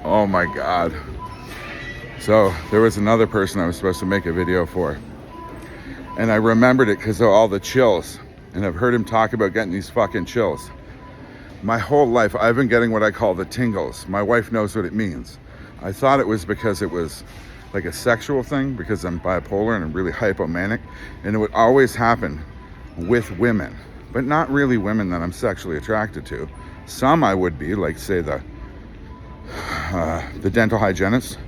Oh my God. So there was another person I was supposed to make a video for. And I remembered it because of all the chills. And I've heard him talk about getting these fucking chills. My whole life, I've been getting what I call the tingles. My wife knows what it means. I thought it was because it was like a sexual thing, because I'm bipolar and I'm really hypomanic. And it would always happen with women, but not really women that I'm sexually attracted to. Some I would be, like say the dental hygienist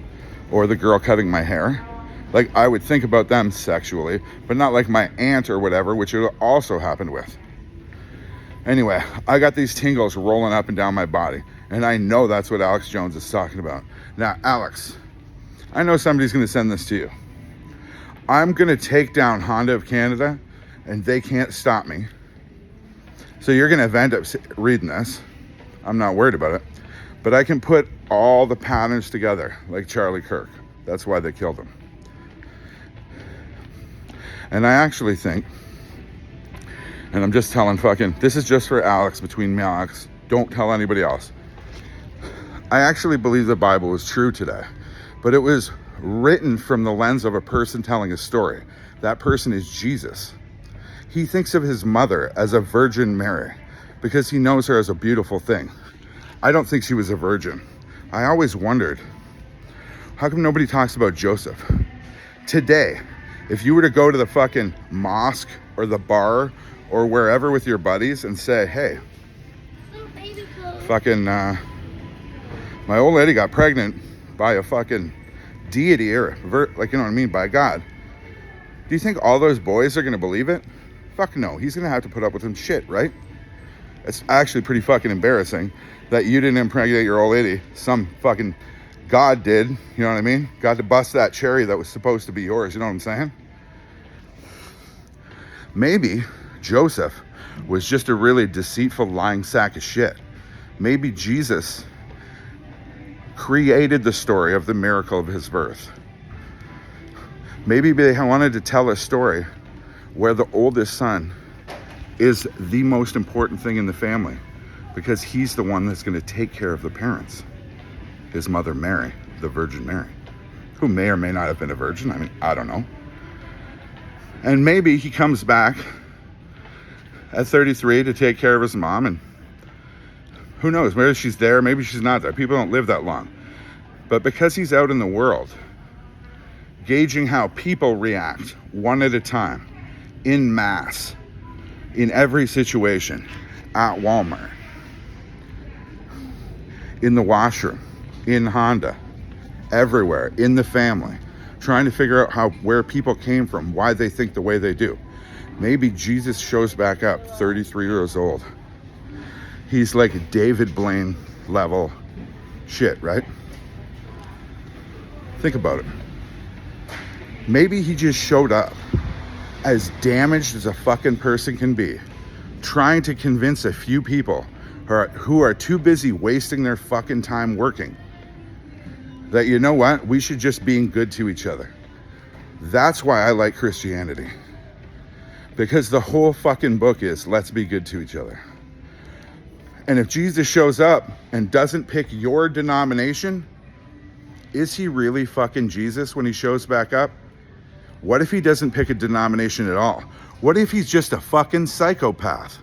or the girl cutting my hair. Like I would think about them sexually, but not like my aunt or whatever, which it also happened with. Anyway, I got these tingles rolling up and down my body, and I know that's what Alex Jones is talking about. Now, Alex, I know somebody's going to send this to you. I'm going to take down Honda of Canada, and they can't stop me. So you're going to end up reading this. I'm not worried about it. But I can put all the patterns together, like Charlie Kirk. That's why they killed him. And I actually think, and I'm just telling this is just for Alex, between me and Alex. Don't tell anybody else. I actually believe the Bible is true today. But it was written from the lens of a person telling a story. That person is Jesus. He thinks of his mother as a Virgin Mary because he knows her as a beautiful thing. I don't think she was a virgin. I always wondered, how come nobody talks about Joseph? Today, if you were to go to the fucking mosque or the bar or wherever with your buddies and say, hey, fucking, my old lady got pregnant by a fucking deity or like, you know what I mean, by God. Do you think all those boys are going to believe it? Fuck no. He's going to have to put up with some shit, right? It's actually pretty fucking embarrassing that you didn't impregnate your old lady. Some fucking God did, you know what I mean? Got to bust that cherry that was supposed to be yours, you know what I'm saying? Maybe Joseph was just a really deceitful, lying sack of shit. Maybe Jesus created the story of the miracle of his birth. Maybe they wanted to tell a story where the oldest son is the most important thing in the family because he's the one that's going to take care of the parents. His mother Mary, the Virgin Mary, who may or may not have been a virgin. I mean, I don't know. And maybe he comes back at 33 to take care of his mom, and who knows, maybe she's there, maybe she's not there. People don't live that long. But because he's out in the world, gauging how people react one at a time, in mass, in every situation, at Walmart, in the washroom, in Honda, everywhere, in the family, trying to figure out where people came from, why they think the way they do. Maybe Jesus shows back up 33 years old. He's like David Blaine level shit, right? Think about it. Maybe he just showed up as damaged as a fucking person can be, trying to convince a few people who are too busy wasting their fucking time working that, you know what, we should just be good to each other. That's why I like Christianity. Because the whole fucking book is, let's be good to each other. And if Jesus shows up and doesn't pick your denomination, is he really fucking Jesus when he shows back up? What if he doesn't pick a denomination at all? What if he's just a fucking psychopath?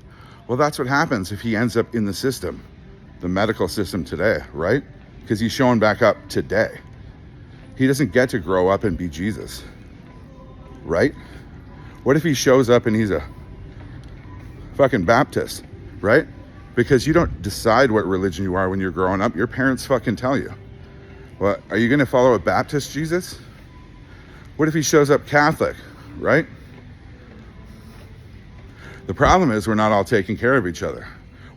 Well, that's what happens if he ends up in the system, the medical system today, right? Because he's showing back up today. He doesn't get to grow up and be Jesus, right? What if he shows up and he's a fucking Baptist, right? Because you don't decide what religion you are when you're growing up. Your parents fucking tell you. Well, are you going to follow a Baptist Jesus? What if he shows up Catholic, right? The problem is we're not all taking care of each other.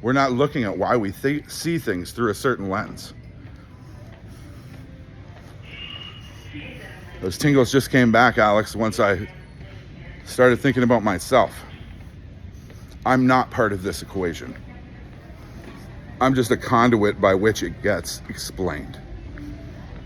We're not looking at why we see things through a certain lens. Those tingles just came back, Alex, once I started thinking about myself. I'm not part of this equation. I'm just a conduit by which it gets explained.